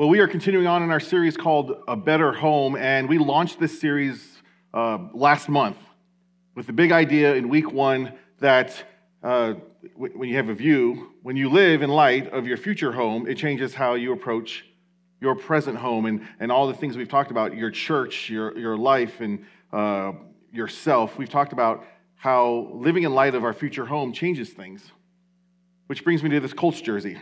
Well, we are continuing on in our series called A Better Home, and we launched this series last month with the big idea in week one that when you have a view, when you live in light of your future home, it changes how you approach your present home and all the things we've talked about, your church, your life, and yourself. We've talked about how living in light of our future home changes things, which brings me to this Colts jersey.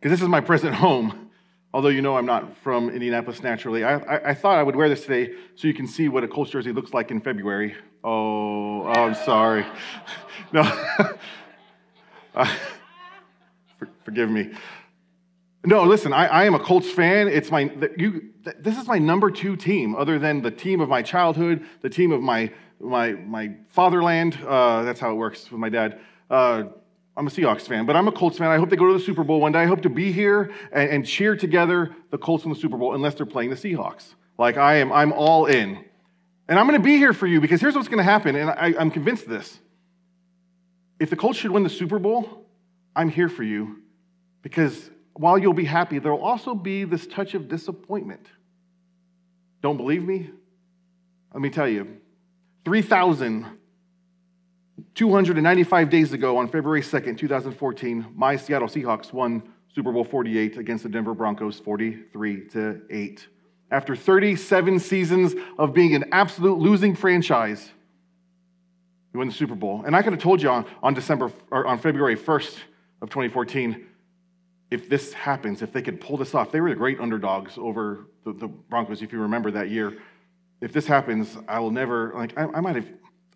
Because this is my present home, although you know I'm not from Indianapolis naturally. I thought I would wear this today so you can see what a Colts jersey looks like in February. Oh, I'm sorry. No, forgive me. No, listen, I am a Colts fan. It's this is my number 2 team, other than the team of my childhood, the team of my fatherland. That's how it works with my dad. I'm a Seahawks fan, but I'm a Colts fan. I hope they go to the Super Bowl one day. I hope to be here and cheer together the Colts in the Super Bowl, unless they're playing the Seahawks. I'm all in. And I'm going to be here for you because here's what's going to happen, and I'm convinced of this. If the Colts should win the Super Bowl, I'm here for you because while you'll be happy, there will also be this touch of disappointment. Don't believe me? Let me tell you. 3,295 days ago, on February 2nd, 2014, my Seattle Seahawks won Super Bowl 48 against the Denver Broncos 43-8. After 37 seasons of being an absolute losing franchise, we won the Super Bowl. And I could have told you on February 1st of 2014, if this happens, if they could pull this off. They were the great underdogs over the Broncos, if you remember that year. If this happens, I will never, I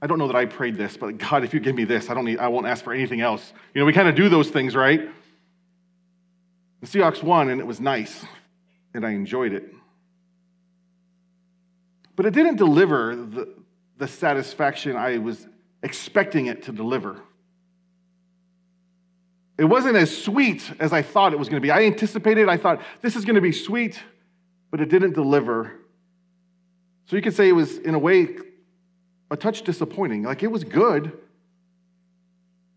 don't know that I prayed this, but God, if you give me this, I won't ask for anything else. You know, we kind of do those things, right? The Seahawks won, and it was nice, and I enjoyed it. But it didn't deliver the satisfaction I was expecting it to deliver. It wasn't as sweet as I thought it was going to be. I thought, this is going to be sweet, but it didn't deliver. So you could say it was, in a way, a touch disappointing. It was good,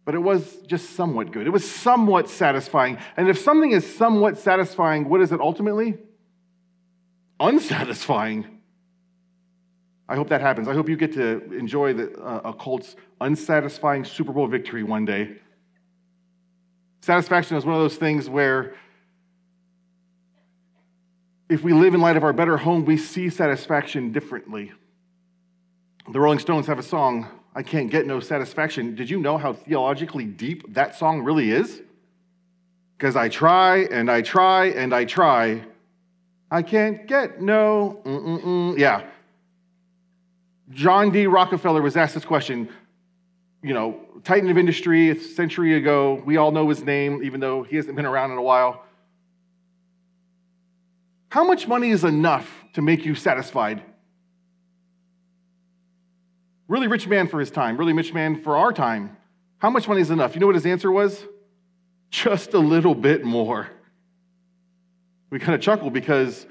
but it was just somewhat good. It was somewhat satisfying. And if something is somewhat satisfying, what is it ultimately? Unsatisfying. I hope that happens. I hope you get to enjoy a Colts unsatisfying Super Bowl victory one day. Satisfaction is one of those things where if we live in light of our better home, we see satisfaction differently. The Rolling Stones have a song, I Can't Get No Satisfaction. Did you know how theologically deep that song really is? Because I try, and I try, and I try. I can't get no, Yeah. John D. Rockefeller was asked this question, titan of industry, a century ago. We all know his name, even though he hasn't been around in a while. How much money is enough to make you satisfied? Really rich man for his time, really rich man for our time. How much money is enough? You know what his answer was? Just a little bit more. We kind of chuckle because,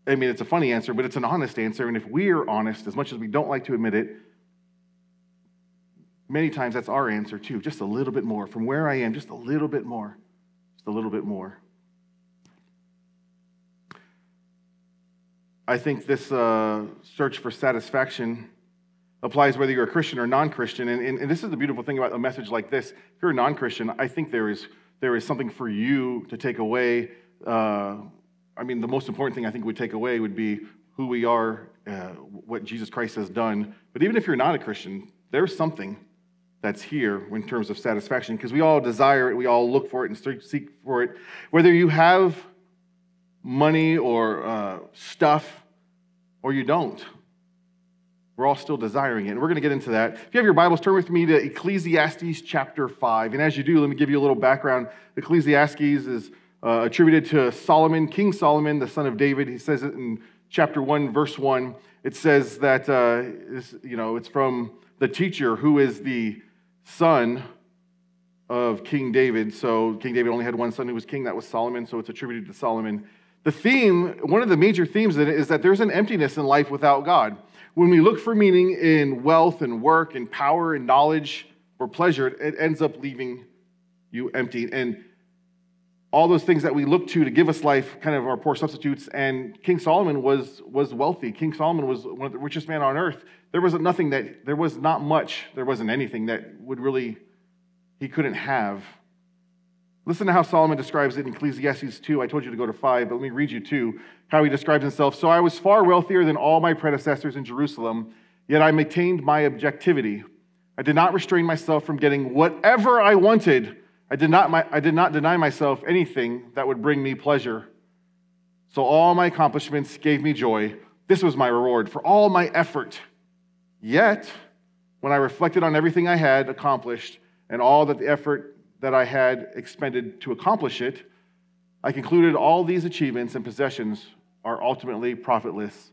it's a funny answer, but it's an honest answer. And if we're honest, as much as we don't like to admit it, many times that's our answer too. Just a little bit more. From where I am, just a little bit more. Just a little bit more. I think this search for satisfaction applies whether you're a Christian or non-Christian. And this is the beautiful thing about a message like this. If you're a non-Christian, I think there is something for you to take away. The most important thing I think we take away would be who we are, what Jesus Christ has done. But even if you're not a Christian, there's something that's here in terms of satisfaction, because we all desire it, we all look for it and seek for it. Whether you have money or stuff, or you don't, we're all still desiring it. And we're going to get into that. If you have your Bibles, turn with me to Ecclesiastes chapter 5. And as you do, let me give you a little background. Ecclesiastes is attributed to Solomon, King Solomon, the son of David. He says it in chapter 1, verse 1. It says that, it's from the teacher who is the son of King David. So King David only had one son who was king. That was Solomon, so it's attributed to Solomon. The theme, one of the major themes in it is that there's an emptiness in life without God. When we look for meaning in wealth and work and power and knowledge or pleasure, it ends up leaving you empty. And all those things that we look to give us life, kind of our poor substitutes. And King Solomon was wealthy. King Solomon was one of the richest men on earth. There was not much, there wasn't anything that he couldn't have. Listen to how Solomon describes it in Ecclesiastes 2. I told you to go to 5, but let me read you 2, how he describes himself. So I was far wealthier than all my predecessors in Jerusalem, yet I maintained my objectivity. I did not restrain myself from getting whatever I wanted. I did not deny myself anything that would bring me pleasure. So all my accomplishments gave me joy. This was my reward for all my effort. Yet, when I reflected on everything I had accomplished and all that the effort that I had expended to accomplish it, I concluded all these achievements and possessions are ultimately profitless,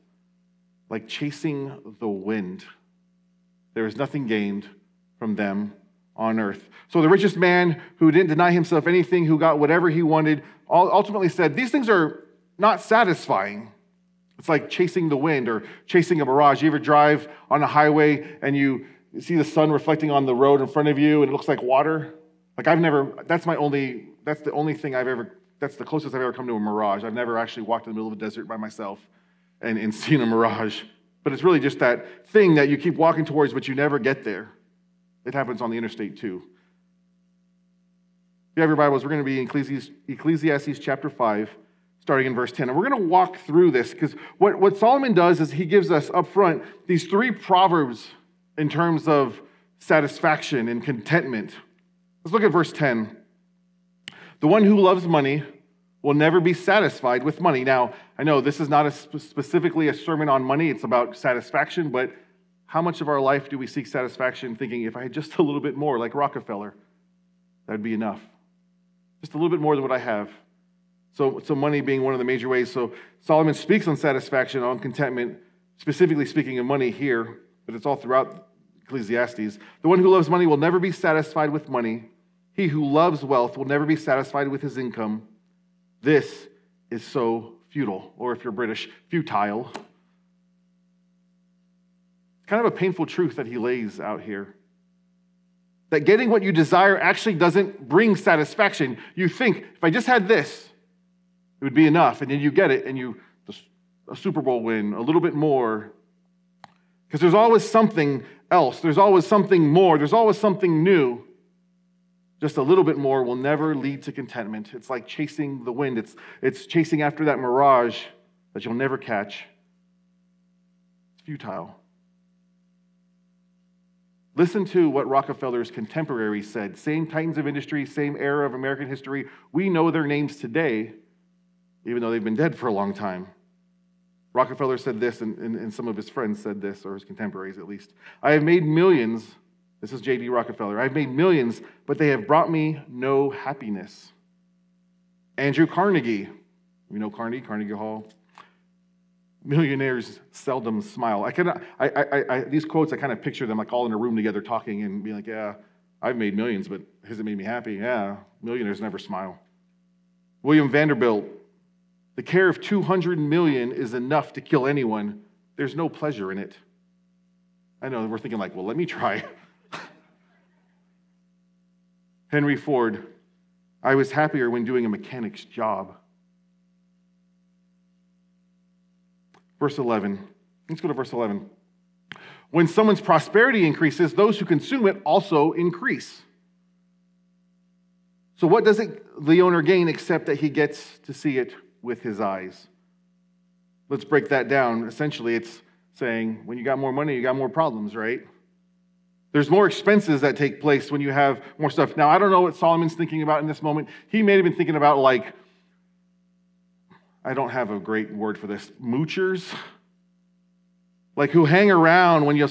like chasing the wind. There is nothing gained from them on earth. So the richest man who didn't deny himself anything, who got whatever he wanted, ultimately said, these things are not satisfying. It's like chasing the wind or chasing a mirage. You ever drive on a highway and you see the sun reflecting on the road in front of you and it looks like water? Like that's the closest I've ever come to a mirage. I've never actually walked in the middle of a desert by myself and seen a mirage. But it's really just that thing that you keep walking towards, but you never get there. It happens on the interstate too. If you have your Bibles, we're going to be in Ecclesiastes chapter 5, starting in verse 10. And we're going to walk through this because what Solomon does is he gives us up front these 3 proverbs in terms of satisfaction and contentment. Let's look at verse 10. The one who loves money will never be satisfied with money. Now, I know this is not specifically a sermon on money. It's about satisfaction, but how much of our life do we seek satisfaction thinking, if I had just a little bit more, like Rockefeller, that'd be enough. Just a little bit more than what I have. So money being one of the major ways. So Solomon speaks on satisfaction, on contentment, specifically speaking of money here, but it's all throughout Ecclesiastes. The one who loves money will never be satisfied with money. He who loves wealth will never be satisfied with his income. This is so futile, or if you're British, futile. It's kind of a painful truth that he lays out here. That getting what you desire actually doesn't bring satisfaction. You think, if I just had this, it would be enough. And then you get it, and a Super Bowl win, a little bit more. Because there's always something else. There's always something more. There's always something new. Just a little bit more will never lead to contentment. It's like chasing the wind. It's chasing after that mirage that you'll never catch. It's futile. Listen to what Rockefeller's contemporaries said. Same titans of industry, same era of American history. We know their names today, even though they've been dead for a long time. Rockefeller said this, and some of his friends said this, or his contemporaries at least. I have made millions. This is J.D. Rockefeller. I've made millions, but they have brought me no happiness. Andrew Carnegie. You know Carnegie Hall? Millionaires seldom smile. These quotes, I kind of picture them like all in a room together talking and being like, yeah, I've made millions, but has it made me happy? Yeah, millionaires never smile. William Vanderbilt. The care of 200 million is enough to kill anyone. There's no pleasure in it. I know we're thinking like, well, let me try. Henry Ford. I was happier when doing a mechanic's job. Verse 11. Let's go to verse 11. When someone's prosperity increases, those who consume it also increase. So what does the owner gain except that he gets to see it with his eyes? Let's break that down. Essentially, it's saying when you got more money, you got more problems, right? There's more expenses that take place when you have more stuff. Now, I don't know what Solomon's thinking about in this moment. He may have been thinking about I don't have a great word for this, moochers? Like who hang around when you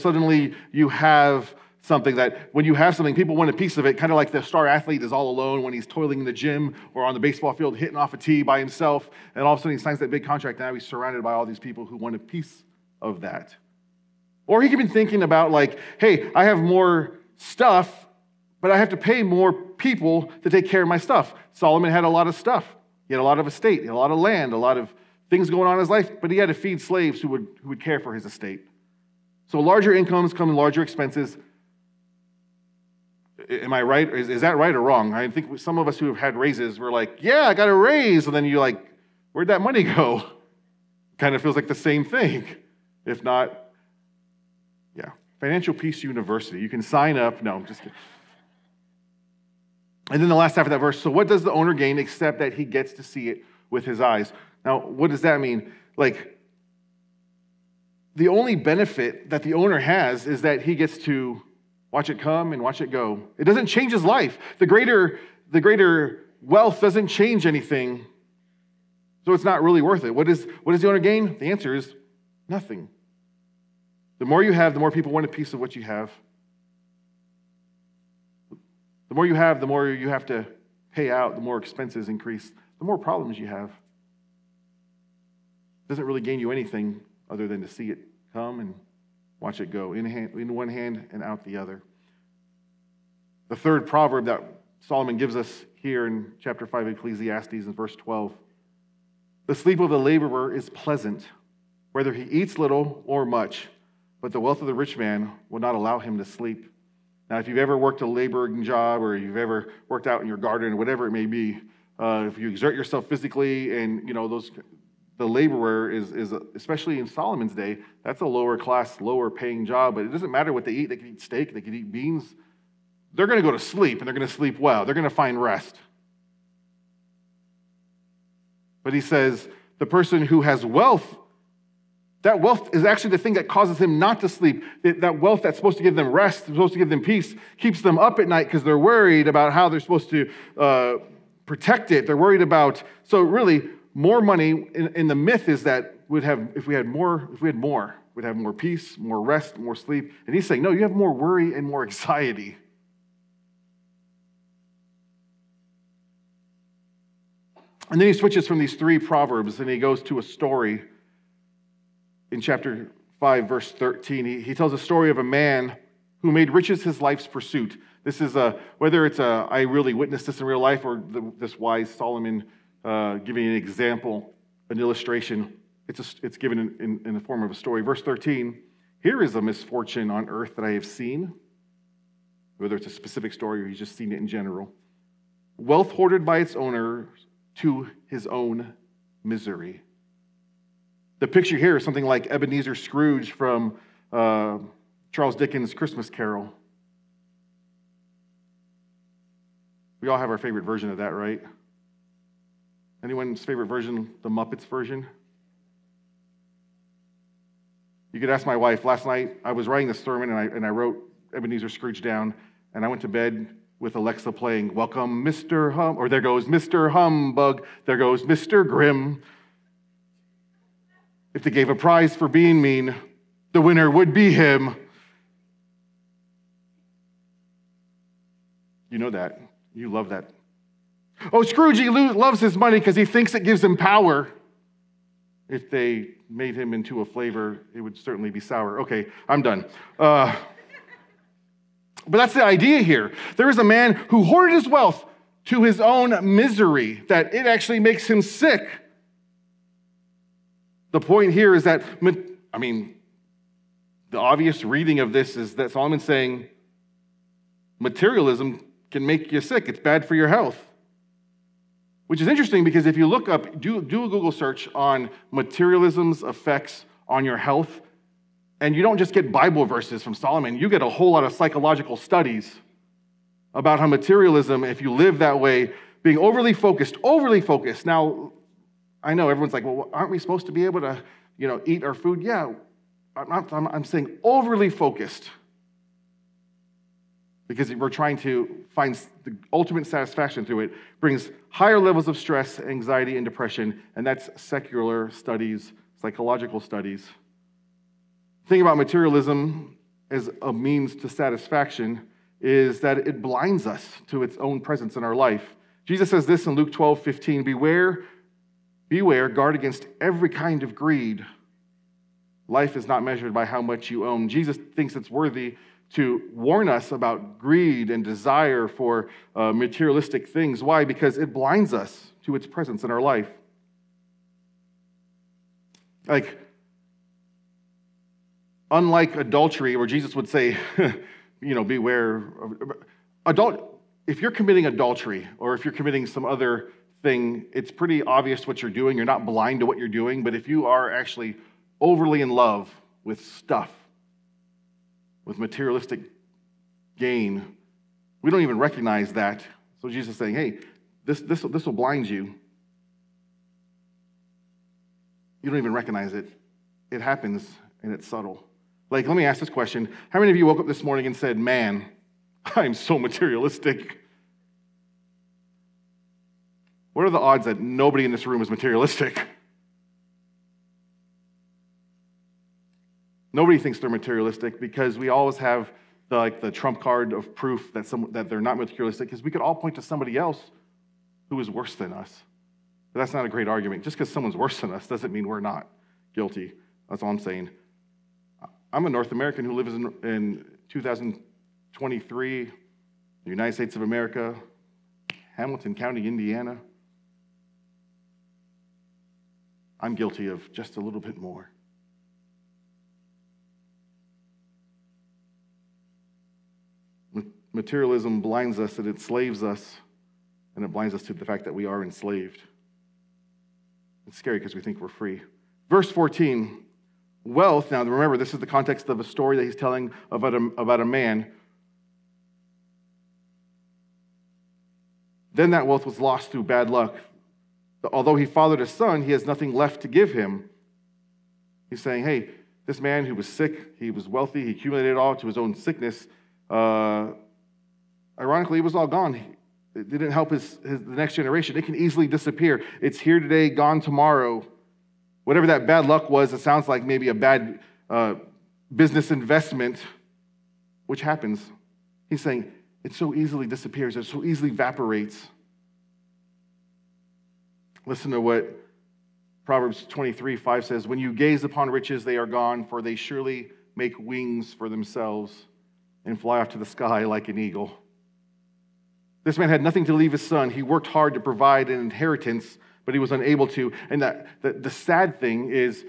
have something that, when you have something, people want a piece of it, kind of like the star athlete is all alone when he's toiling in the gym or on the baseball field hitting off a tee by himself, and all of a sudden he signs that big contract, and now he's surrounded by all these people who want a piece of that. Or he could be thinking about hey, I have more stuff, but I have to pay more people to take care of my stuff. Solomon had a lot of stuff. He had a lot of estate, he had a lot of land, a lot of things going on in his life, but he had to feed slaves who would care for his estate. So larger incomes come in larger expenses. Am I right? Is that right or wrong? I think some of us who have had raises, we're like, yeah, I got a raise. And then you're like, where'd that money go? Kind of feels like the same thing. If not, yeah. Financial Peace University. You can sign up. No, I'm just kidding. And then the last half of that verse, so what does the owner gain except that he gets to see it with his eyes? Now, what does that mean? Like, the only benefit that the owner has is that he gets to watch it come and watch it go. It doesn't change his life. The greater wealth doesn't change anything, so it's not really worth it. What does the owner gain? The answer is nothing. The more you have, the more people want a piece of what you have. The more you have, the more you have to pay out, the more expenses increase, the more problems you have. It doesn't really gain you anything other than to see it come and watch it go in one hand and out the other. The third proverb that Solomon gives us here in chapter 5 of Ecclesiastes in verse 12. The sleep of the laborer is pleasant, whether he eats little or much, but the wealth of the rich man will not allow him to sleep. Now, if you've ever worked a laboring job or you've ever worked out in your garden, whatever it may be, if you exert yourself physically and, the laborer is especially in Solomon's day, that's a lower class, lower paying job, but it doesn't matter what they eat. They can eat steak, they can eat beans. They're going to go to sleep, and they're going to sleep well. They're going to find rest. But he says, the person who has wealth, that wealth is actually the thing that causes him not to sleep. That wealth that's supposed to give them rest, supposed to give them peace, keeps them up at night because they're worried about how they're supposed to protect it. They're worried about, so really, more money, in the myth is that we'd have more, we'd have more peace, more rest, more sleep. And he's saying, no, you have more worry and more anxiety. And then he switches from these three proverbs and he goes to a story in chapter 5, verse 13. He tells a story of a man who made riches his life's pursuit. This is whether it's I really witnessed this in real life or this wise Solomon giving an example, an illustration. It's given in the form of a story. Verse 13, here is a misfortune on earth that I have seen, whether it's a specific story or he's just seen it in general. Wealth hoarded by its owner to his own misery. The picture here is something like Ebenezer Scrooge from Charles Dickens' Christmas Carol. We all have our favorite version of that, right? Anyone's favorite version, the Muppets version? You could ask my wife. Last night, I was writing this sermon, and I wrote Ebenezer Scrooge down, and I went to bed with Alexa playing, Welcome, Mr. Hum, or there goes Mr. Humbug, there goes Mr. Grimm. If they gave a prize for being mean, the winner would be him. You know that. You love that. Oh, Scroogey loves his money because he thinks it gives him power. If they made him into a flavor, it would certainly be sour. Okay, I'm done. But that's the idea here. There is a man who hoarded his wealth to his own misery, that it actually makes him sick. The point here is that, the obvious reading of this is that Solomon's saying materialism can make you sick. It's bad for your health. Which is interesting because if you look up, do a Google search on materialism's effects on your health, and you don't just get Bible verses from Solomon, you get a whole lot of psychological studies about how materialism, if you live that way, being overly focused. Now, I know everyone's like, well, aren't we supposed to be able to, eat our food? Yeah, I'm saying overly focused. Because we're trying to find the ultimate satisfaction through it, brings higher levels of stress, anxiety, and depression, and that's secular studies, psychological studies. The thing about materialism as a means to satisfaction is that it blinds us to its own presence in our life. Jesus says this in Luke 12:15, beware, guard against every kind of greed. Life is not measured by how much you own. Jesus thinks it's worthy to warn us about greed and desire for materialistic things. Why? Because it blinds us to its presence in our life. Like, unlike adultery, where Jesus would say, beware. if you're committing adultery or if you're committing some other thing, it's pretty obvious what you're doing. You're not blind to what you're doing. But if you are actually overly in love with stuff, with materialistic gain, we don't even recognize that. So Jesus is saying, hey, this will blind you. You don't even recognize it. It happens, and it's subtle. Like, let me ask this question. How many of you woke up this morning and said, man, I'm so materialistic? What are the odds that nobody in this room is materialistic? Nobody thinks they're materialistic because we always have the trump card of proof that they're not materialistic, because we could all point to somebody else who is worse than us. But that's not a great argument. Just because someone's worse than us doesn't mean we're not guilty. That's all I'm saying. I'm a North American who lives in 2023, the United States of America, Hamilton County, Indiana. I'm guilty of just a little bit more. Materialism blinds us, and it enslaves us, and it blinds us to the fact that we are enslaved. It's scary because we think we're free. Verse 14, wealth. Now remember, this is the context of a story that he's telling about a man. Then that wealth was lost through bad luck. Although he fathered a son, he has nothing left to give him. He's saying, hey, this man who was sick, he was wealthy, he accumulated it all to his own sickness. Ironically, it was all gone. It didn't help the next generation. It can easily disappear. It's here today, gone tomorrow. Whatever that bad luck was, it sounds like maybe a bad business investment, which happens. He's saying it so easily disappears. It so easily evaporates. Listen to what Proverbs 23:5 says. When you gaze upon riches, they are gone, for they surely make wings for themselves and fly off to the sky like an eagle. This man had nothing to leave his son. He worked hard to provide an inheritance, but he was unable to. And the sad thing is,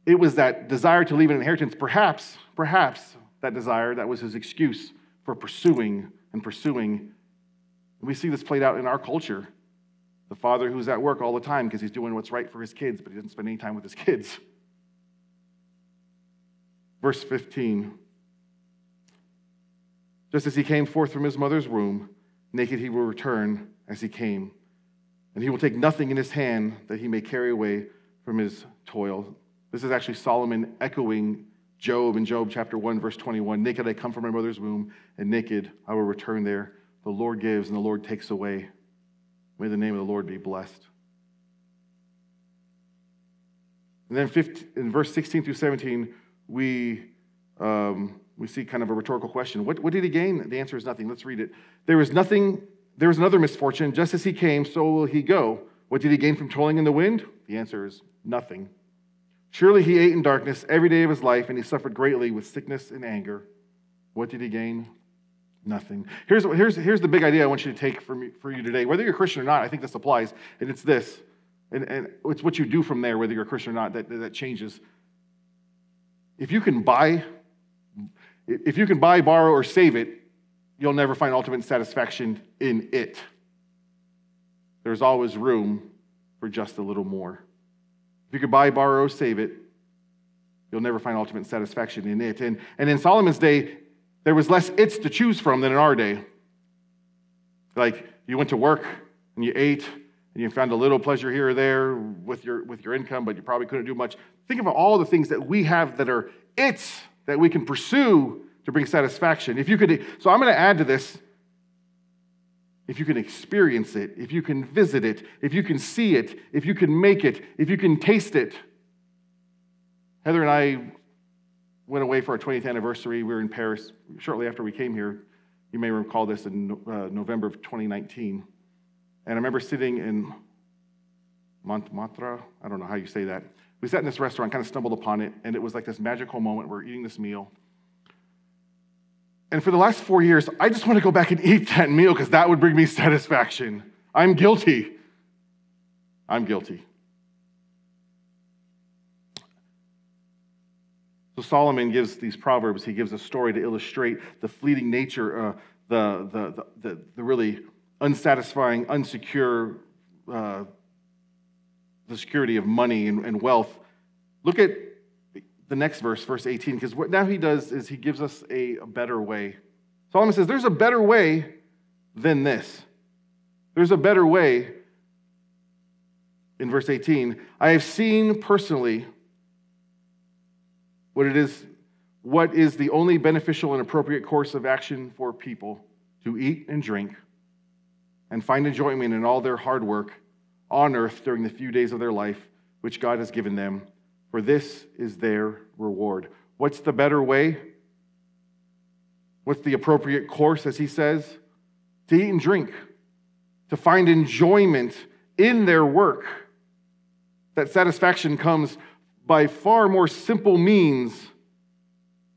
it was that desire to leave an inheritance, perhaps that desire, that was his excuse for pursuing and pursuing. We see this played out in our culture. The father who's at work all the time because he's doing what's right for his kids, but he doesn't spend any time with his kids. Verse 15. Just as he came forth from his mother's womb, naked he will return as he came, and he will take nothing in his hand that he may carry away from his toil. This is actually Solomon echoing Job in Job chapter 1, verse 21. Naked I come from my mother's womb, and naked I will return there. The Lord gives, and the Lord takes away. May the name of the Lord be blessed. And then in verse 16 through 17, we see kind of a rhetorical question. What did he gain? The answer is nothing. Let's read it. There was another misfortune. Just as he came, so will he go. What did he gain from toiling in the wind? The answer is nothing. Surely he ate in darkness every day of his life, and he suffered greatly with sickness and anger. What did he gain? Nothing. Here's the big idea I want you to take for you today. Whether you're a Christian or not, I think this applies, and it's this. And it's what you do from there, whether you're a Christian or not, that changes. If you can buy, borrow, or save it, you'll never find ultimate satisfaction in it. There's always room for just a little more. If you could buy, borrow, or save it, you'll never find ultimate satisfaction in it. And in Solomon's day, there was less it's to choose from than in our day. Like, you went to work and you ate and you found a little pleasure here or there with your income, but you probably couldn't do much. Think of all the things that we have that are it's that we can pursue to bring satisfaction. So I'm going to add to this. If you can experience it, if you can visit it, if you can see it, if you can make it, if you can taste it. Heather and I went away for our 20th anniversary. We were in Paris shortly after we came here. You may recall this in November of 2019. And I remember sitting in Montmartre. I don't know how you say that. We sat in this restaurant, kind of stumbled upon it, and it was like this magical moment. We're eating this meal. And for the last 4 years, I just want to go back and eat that meal because that would bring me satisfaction. I'm guilty. So Solomon gives these proverbs. He gives a story to illustrate the fleeting nature, the really unsatisfying, unsecure, the security of money and wealth. Look at the next verse, verse 18, because what now he does is he gives us a better way. Solomon says, there's a better way than this. There's a better way. In verse 18, I have seen personally what is the only beneficial and appropriate course of action for people to eat and drink and find enjoyment in all their hard work on earth during the few days of their life which God has given them, for this is their reward. What's the better way? What's the appropriate course, as he says? To eat and drink, to find enjoyment in their work. That satisfaction comes by far more simple means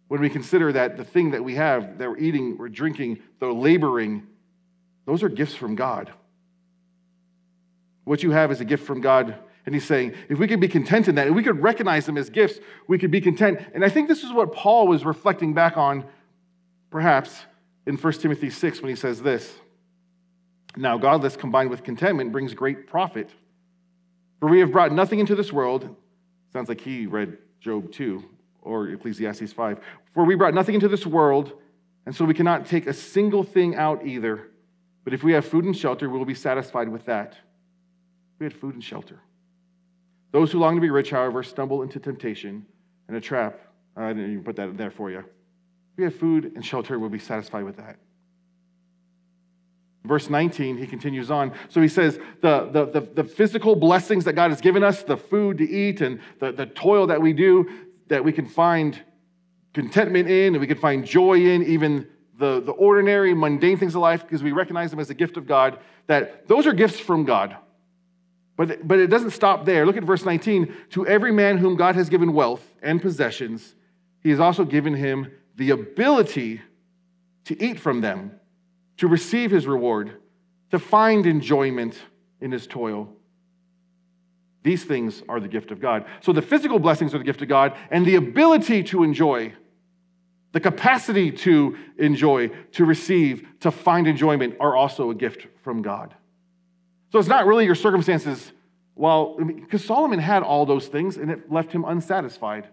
when we consider that the thing that we have, that we're eating, we're drinking, the laboring, those are gifts from God. What you have is a gift from God. And he's saying, if we could be content in that, and we could recognize them as gifts, we could be content. And I think this is what Paul was reflecting back on, perhaps, in 1 Timothy 6 when he says this. Now, godliness combined with contentment brings great profit. For we have brought nothing into this world. Sounds like he read Job 2 or Ecclesiastes 5. For we brought nothing into this world, and so we cannot take a single thing out either. But if we have food and shelter, we will be satisfied with that. We had food and shelter. Those who long to be rich, however, stumble into temptation and a trap. I didn't even put that there for you. If we have food and shelter, we'll be satisfied with that. Verse 19, he continues on. So he says, the physical blessings that God has given us, the food to eat and the toil that we do, that we can find contentment in and we can find joy in, even the ordinary, mundane things of life, because we recognize them as a gift of God, that those are gifts from God. But it doesn't stop there. Look at verse 19. To every man whom God has given wealth and possessions, he has also given him the ability to eat from them, to receive his reward, to find enjoyment in his toil. These things are the gift of God. So the physical blessings are the gift of God, and the ability to enjoy, the capacity to enjoy, to receive, to find enjoyment are also a gift from God. So it's not really your circumstances, because Solomon had all those things and it left him unsatisfied.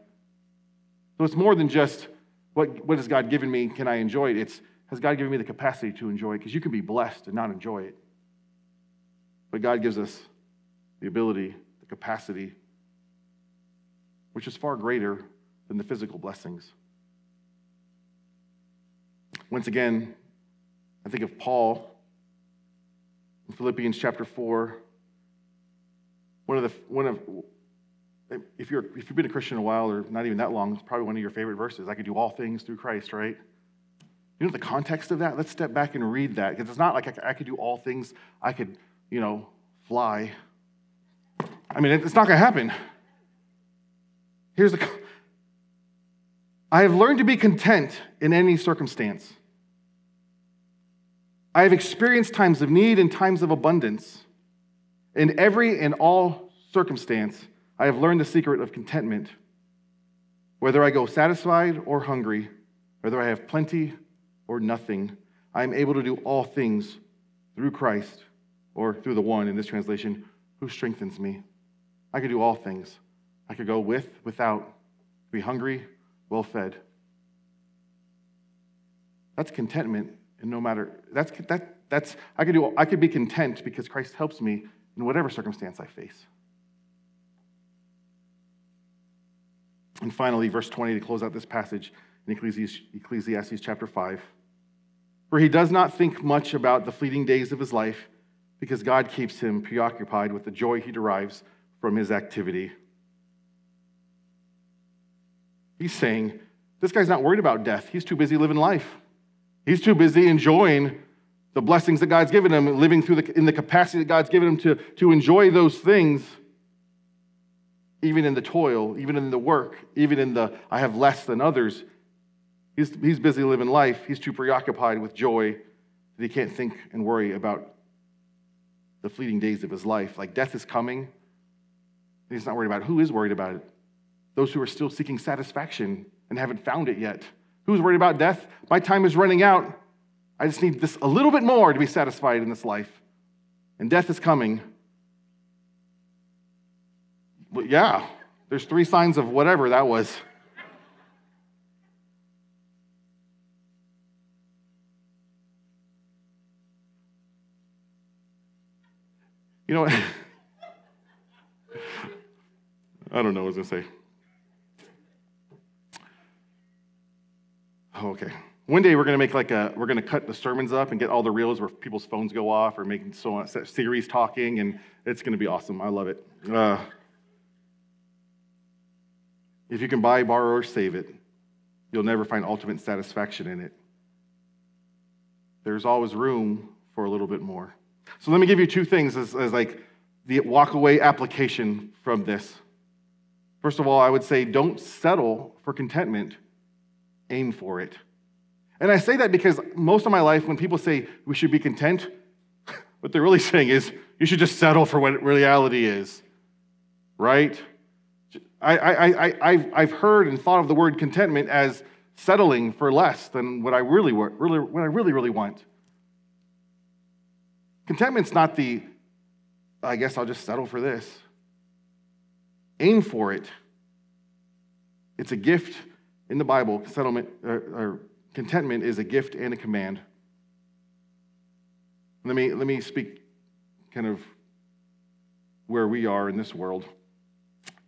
So it's more than just, what has God given me? Can I enjoy it? It's, has God given me the capacity to enjoy it? Because you can be blessed and not enjoy it. But God gives us the ability, the capacity, which is far greater than the physical blessings. Once again, I think of Paul in Philippians chapter 4. If you've been a Christian a while, or not even that long, it's probably one of your favorite verses. I could do all things through Christ, right? You know the context of that? Let's step back and read that, because it's not like I could do all things. I could, fly. I mean, it's not going to happen. I have learned to be content in any circumstance. I have experienced times of need and times of abundance. In every and all circumstance, I have learned the secret of contentment. Whether I go satisfied or hungry, whether I have plenty or nothing, I am able to do all things through Christ, or through the one in this translation, who strengthens me. I could do all things. I could go with, without, be hungry, well fed. That's contentment, and no matter I could be content because Christ helps me in whatever circumstance I face. And finally, verse 20 to close out this passage in Ecclesiastes chapter 5. For he does not think much about the fleeting days of his life, because God keeps him preoccupied with the joy he derives from his activity. He's saying, this guy's not worried about death. He's too busy living life. He's too busy enjoying the blessings that God's given him, living in the capacity that God's given him to enjoy those things, even in the toil, even in the work, even in the I have less than others. He's busy living life. He's too preoccupied with joy that he can't think and worry about the fleeting days of his life. Like death is coming. He's not worried about it. Who is worried about it? Those who are still seeking satisfaction and haven't found it yet. Who's worried about death? My time is running out. I just need this a little bit more to be satisfied in this life. And death is coming. But yeah, there's 3 signs of whatever that was. You know what? I don't know what I was going to say. Oh, okay. One day we're going to make we're going to cut the sermons up and get all the reels where people's phones go off or making so on series talking, and it's going to be awesome. I love it. If you can buy, borrow, or save it, you'll never find ultimate satisfaction in it. There's always room for a little bit more. So let me give you 2 things as like the walk-away application from this. First of all, I would say don't settle for contentment. Aim for it. And I say that because most of my life, when people say we should be content, what they're really saying is you should just settle for what reality is, right? I've heard and thought of the word contentment as settling for less than what I really want. Contentment's not I guess I'll just settle for this. Aim for it. It's a gift in the Bible. Contentment is a gift and a command. Let me speak kind of where we are in this world.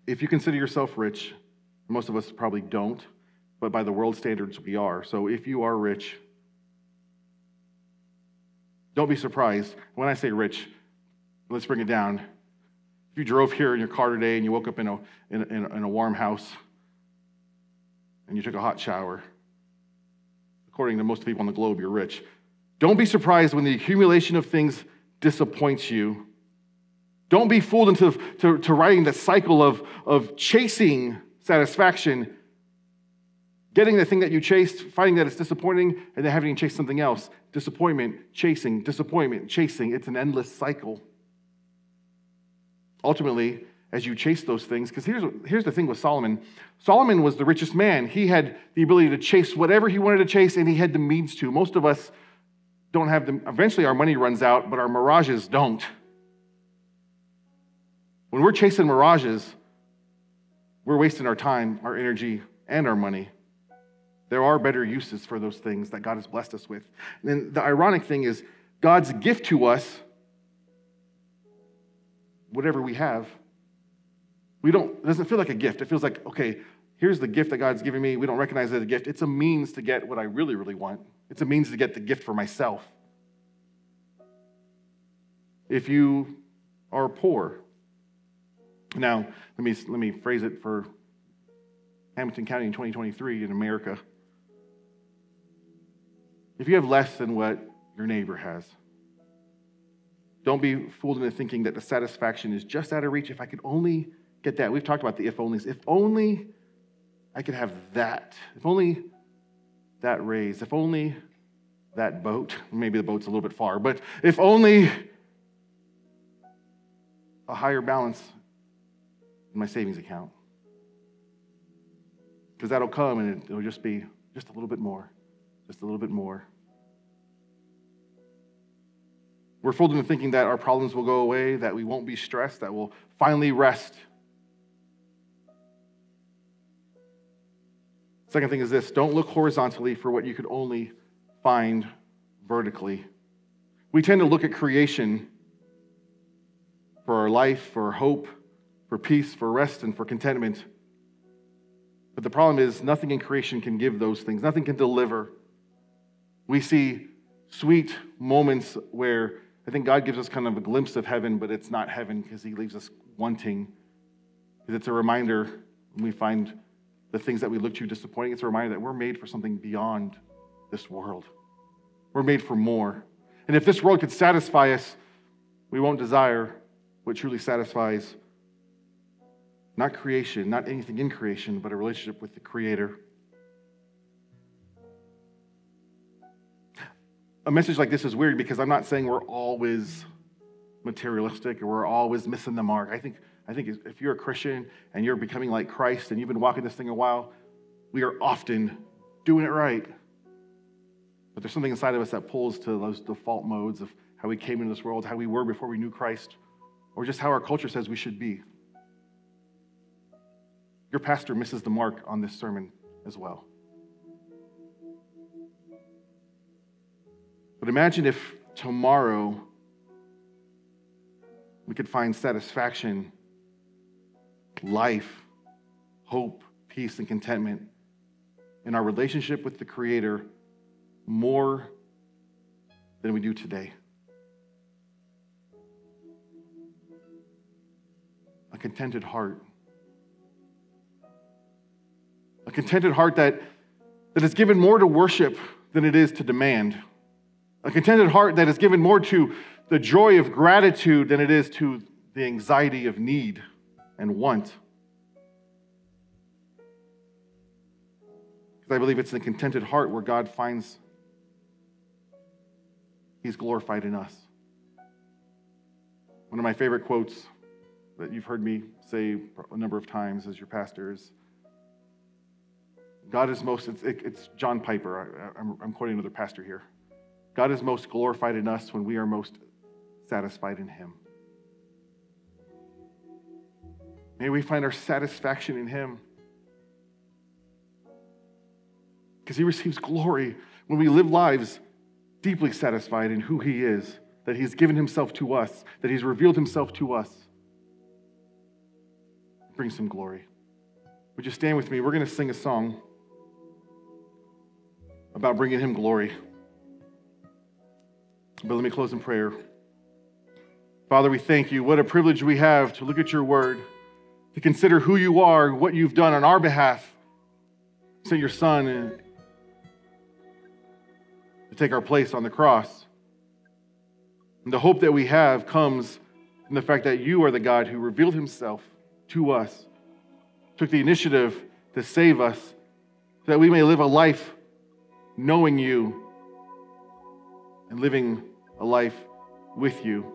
If you consider yourself rich, most of us probably don't, but by the world standards we are. So if you are rich, don't be surprised. When I say rich, let's bring it down. If you drove here in your car today and you woke up in a warm house and you took a hot shower, according to most people on the globe, you're rich. Don't be surprised when the accumulation of things disappoints you. Don't be fooled into riding the cycle of chasing satisfaction, getting the thing that you chased, finding that it's disappointing, and then having to chase something else. Disappointment, chasing. It's an endless cycle. Ultimately, as you chase those things, because here's the thing with Solomon. Solomon was the richest man. He had the ability to chase whatever he wanted to chase, and he had the means to. Most of us don't have them. Eventually, our money runs out, but our mirages don't. When we're chasing mirages, we're wasting our time, our energy, and our money. There are better uses for those things that God has blessed us with. And then the ironic thing is, God's gift to us, whatever we have, it doesn't feel like a gift. It feels like, okay, here's the gift that God's giving me. We don't recognize it as a gift. It's a means to get what I really, really want. It's a means to get the gift for myself. If you are poor, now let me phrase it for Hamilton County in 2023 in America. If you have less than what your neighbor has, don't be fooled into thinking that the satisfaction is just out of reach. If I could only get that. We've talked about the if onlys. If only I could have that. If only that raise. If only that boat. Maybe the boat's a little bit far, but if only a higher balance in my savings account. Because that'll come and it'll just be just a little bit more. Just a little bit more. We're fooled into thinking that our problems will go away, that we won't be stressed, that we'll finally rest. Second thing is this: don't look horizontally for what you could only find vertically. We tend to look at creation for our life, for hope, for peace, for rest, and for contentment. But the problem is nothing in creation can give those things. Nothing can deliver. We see sweet moments where I think God gives us kind of a glimpse of heaven, but it's not heaven because he leaves us wanting. Because it's a reminder when we find the things that we look to disappointing, it's a reminder that we're made for something beyond this world. We're made for more. And if this world could satisfy us, we won't desire what truly satisfies not creation, not anything in creation, but a relationship with the Creator. A message like this is weird because I'm not saying we're always materialistic or we're always missing the mark. I think if you're a Christian and you're becoming like Christ and you've been walking this thing a while, we are often doing it right. But there's something inside of us that pulls to those default modes of how we came into this world, how we were before we knew Christ, or just how our culture says we should be. Your pastor misses the mark on this sermon as well. But imagine if tomorrow we could find satisfaction, life, hope, peace, and contentment in our relationship with the Creator more than we do today. A contented heart. A contented heart that is given more to worship than it is to demand. A contented heart that is given more to the joy of gratitude than it is to the anxiety of need and want. Because I believe it's in a contented heart where God finds He's glorified in us. One of my favorite quotes that you've heard me say a number of times as your pastor is, God is most, it's John Piper, I'm quoting another pastor here. God is most glorified in us when we are most satisfied in Him. May we find our satisfaction in Him. Because He receives glory when we live lives deeply satisfied in who He is, that He's given Himself to us, that He's revealed Himself to us. Bring some glory. Would you stand with me? We're going to sing a song about bringing Him glory. But let me close in prayer. Father, we thank You. What a privilege we have to look at Your word, to consider who You are, what You've done on our behalf. You sent Your Son to take our place on the cross. And the hope that we have comes from the fact that You are the God who revealed Himself to us, took the initiative to save us, so that we may live a life knowing You and living a life with You.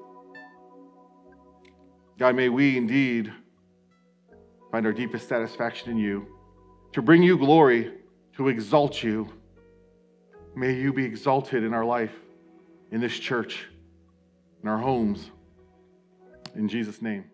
God, may we indeed find our deepest satisfaction in You, to bring You glory, to exalt You. May You be exalted in our life, in this church, in our homes. In Jesus' name.